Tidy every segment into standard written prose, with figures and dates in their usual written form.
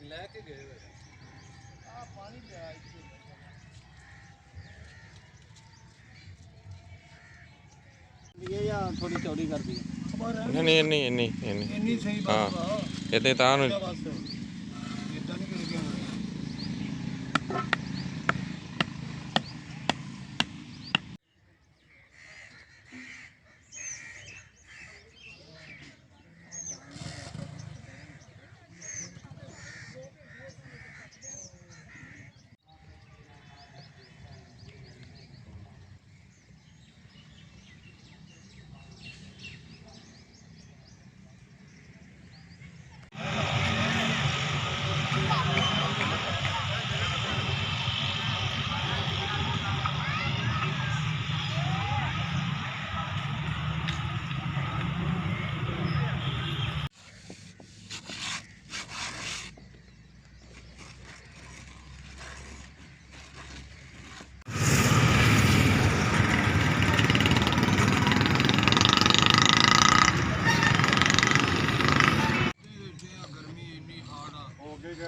लेके गए पानी ये या थोड़ी चौड़ी कर दी नहीं इन्नी इन्नी इन्नी इन्नी सही बात हाँ ये तां इतना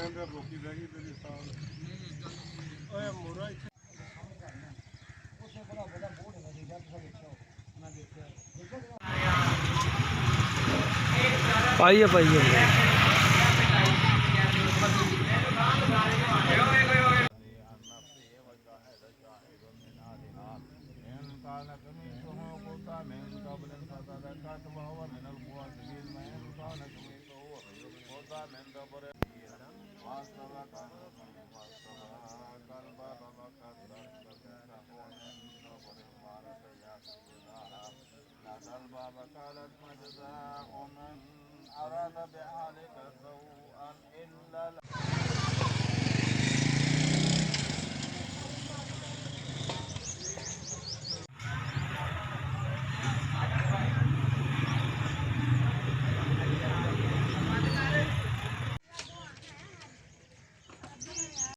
नहीं कर रोकी रहेगी तेरी साल ओए मोरा उससे बड़ा बड़ा बोर्ड है देखा तो देखो मैं देखा पाइए أراد بأهلك سوءا إلا